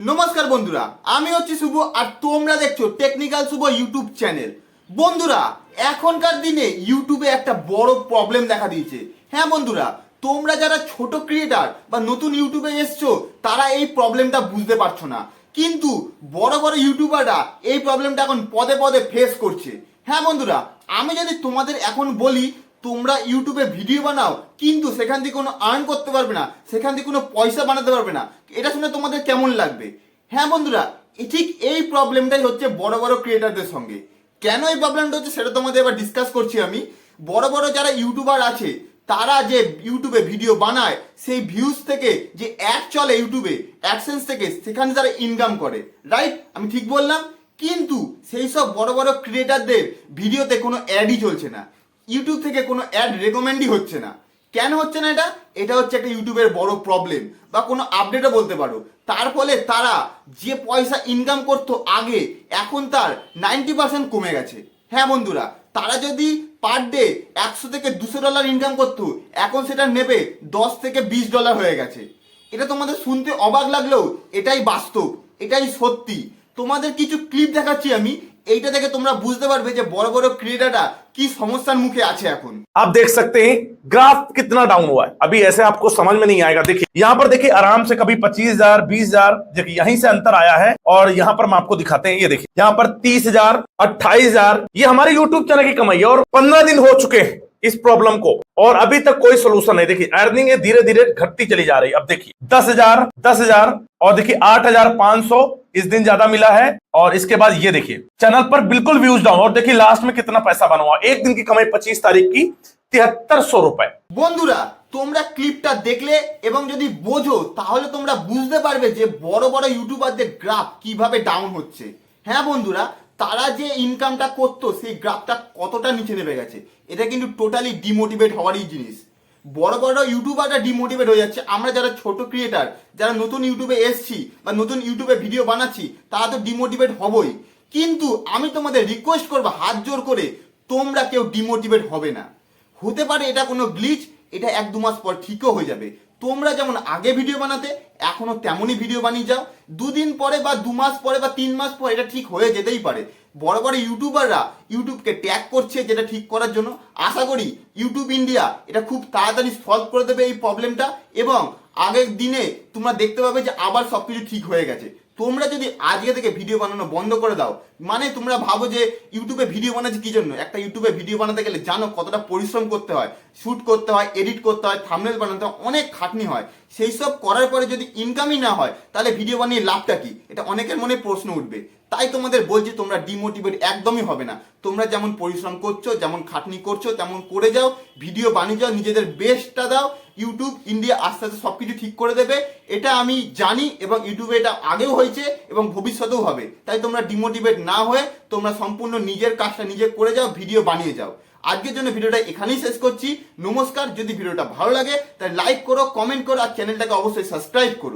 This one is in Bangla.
নমস্কার বন্ধুরা, আমি হচ্ছি শুভ আর তোমরা দেখছো টেকনিক্যাল শুভ ইউটিউব চ্যানেল। বন্ধুরা, এখনকার দিনে ইউটিউবে একটা বড় প্রবলেম দেখা দিয়েছে। হ্যাঁ বন্ধুরা, তোমরা যারা ছোট ক্রিয়েটার বা নতুন ইউটিউবে এসছো তারা এই প্রবলেমটা বুঝতে পারছো না, কিন্তু বড় বড় ইউটিউবাররা এই প্রবলেমটা এখন পদে পদে ফেস করছে। হ্যাঁ বন্ধুরা, আমি যদি তোমাদের এখন বলি তোমরা ইউটিউবে ভিডিও বানাও কিন্তু সেখান থেকে কোনো আর্ন করতে পারবে না, সেখান থেকে কোনো পয়সা বানাতে পারবে না, এটা শুনে তোমাদের কেমন লাগবে? হ্যাঁ বন্ধুরা, ঠিক এই প্রবলেমটাই হচ্ছে বড় বড় ক্রিয়েটারদের সঙ্গে। কেন এই প্রবলেমটা হচ্ছে সেটা তোমাদের এবার ডিসকাস করছি আমি। বড় বড় যারা ইউটিউবার আছে তারা যে ইউটিউবে ভিডিও বানায় সেই ভিউজ থেকে যে অ্যাড চলে ইউটিউবে অ্যাডসেন্স থেকে, সেখানে তারা ইনকাম করে, রাইট? আমি ঠিক বললাম? কিন্তু সেই সব বড় বড় ক্রিয়েটারদের ভিডিওতে কোনো অ্যাডই চলছে না, ইউটিউব থেকে কোনো অ্যাড রেকমেন্ডই হচ্ছে না। কেন হচ্ছে না এটা? এটা হচ্ছে একটা ইউটিউবের বড় প্রবলেম বা কোনো আপডেটও বলতে পারো। তার ফলে তারা যে পয়সা ইনকাম করতো আগে, এখন তার 90% কমে গেছে। হ্যাঁ বন্ধুরা, তারা যদি পার ডে 100 থেকে $200 ইনকাম করতো, এখন সেটা নেবে $10 থেকে $20 হয়ে গেছে। এটা তোমাদের শুনতে অবাক লাগলেও এটাই বাস্তব, এটাই সত্যি। তোমাদের কিছু ক্লিপ দেখাচ্ছি আমি, এইটা দেখে তোমরা বুঝতে পারবে যে বড় বড় ক্রিয়েটাররা কি সমস্যার মুখে আছে এখন। आप देख सकते हैं ग्राफ कितना डाउन हुआ है। अभी ऐसे आपको समझ में नहीं आएगा। देखिए यहाँ पर, देखिए आराम से कभी 25,000 20,000, देखिए यहीं से अंतर आया है। और यहाँ पर हम आपको दिखाते हैं, ये देखिए यहाँ पर 30,000 28,000, ये हमारे यूट्यूब चैनल की कमाई है। और 15 दिन हो चुके हैं इस प्रॉब्लम को और अभी तक कोई सोल्यूशन नहीं। देखिए अर्निंग है धीरे धीरे घटती चली जा रही है। अब देखिए 10,000 और देखिए 8,500 इस दिन ज्यादा मिला है। और इसके बाद ये देखिए चैनल पर बिल्कुल व्यूज डाउन। और देखिए लास्ट में कितना पैसा बना हुआ, एक दिन की कमाई 25 तारीख की 7300 रुपए। বন্ধুরা, তোমরা ক্লিপটা দেখলে এবং যদি বোঝো তাহলে তোমরা বুঝতে পারবে যে বড় বড় ইউটিউবারদের গ্রাফ কিভাবে ডাউন হচ্ছে। হ্যাঁ বন্ধুরা, তারা যে ইনকামটা করতো সেই গ্রাফটা কতটা নিচে নেমে গেছে, এটা কিন্তু টোটালি ডিমোটিভেট হওয়ারই জিনিস। বড় বড় ইউটিউবাররা ডিমোটিভেট হয়ে যাচ্ছে, আমরা যারা ছোট ক্রিয়েটার, যারা নতুন ইউটিউবে এসছি বা নতুন ইউটিউবে ভিডিও বানাচ্ছি, তারা তো ডিমোটিভেট হবই। কিন্তু আমি তোমাদের রিকোয়েস্ট করবো হাত জোর করে, তোমরা কেউ ডিমোটিভেট হবে না। হতে পারে এটা কোনো গ্লিচ, এটা 1-2 মাস পর ঠিকও হয়ে যাবে। তোমরা যেমন আগে ভিডিও বানাতে এখনো তেমনই ভিডিও বানিয়ে যাও, 2 দিন পরে বা 2 মাস পরে বা 3 মাস পরে এটা ঠিক হয়ে যেতেই পারে। বড় বড় ইউটিউবাররা ইউটিউবকে ট্যাগ করছে যেটা ঠিক করার জন্য। আশা করি ইউটিউব ইন্ডিয়া এটা খুব তাড়াতাড়ি সলভ করে দেবে এই প্রবলেমটা, এবং আগের দিনে তোমরা দেখতে পাবে যে আবার সবকিছু ঠিক হয়ে গেছে। তোমরা যদি আজকে থেকে ভিডিও বানানো বন্ধ করে দাও, মানে তোমরা ভাবো যে ইউটিউবে ভিডিও বানাচ্ছি কি জন্য? একটা ইউটিউবে ভিডিও বানাতে গেলে জানো কতটা পরিশ্রম করতে হয়, শ্যুট করতে হয়, এডিট করতে হয়, থাম্বনেল বানাতে হয়, অনেক খাটনি হয়। সেই সব করার পরে যদি ইনকামই না হয় তাহলে ভিডিও বানিয়ে লাভটা কি? এটা অনেকের মনে প্রশ্ন উঠবে। তাই তোমাদের বলছি তোমরা ডিমোটিভেট একদমই হবে না। তোমরা যেমন পরিশ্রম করছো, যেমন খাটনি করছো তেমন করে যাও, ভিডিও বানিয়ে যাও, নিজেদের বেস্টটা দাও। ইউটিউব ইন্ডিয়া আস্তে আস্তে সব কিছু ঠিক করে দেবে, এটা আমি জানি, এবং ইউটিউবে এটা আগেও হয়েছে এবং ভবিষ্যতেও হবে। তাই তোমরা ডিমোটিভেট না হয়ে তোমরা সম্পূর্ণ নিজের কাজটা নিজে করে যাও, ভিডিও বানিয়ে যাও। আজকের জন্য ভিডিওটা এখানেই শেষ করছি। নমস্কার। যদি ভিডিওটা ভালো লাগে তাহলে লাইক করো, কমেন্ট করো আর চ্যানেলটাকে অবশ্যই সাবস্ক্রাইব করো।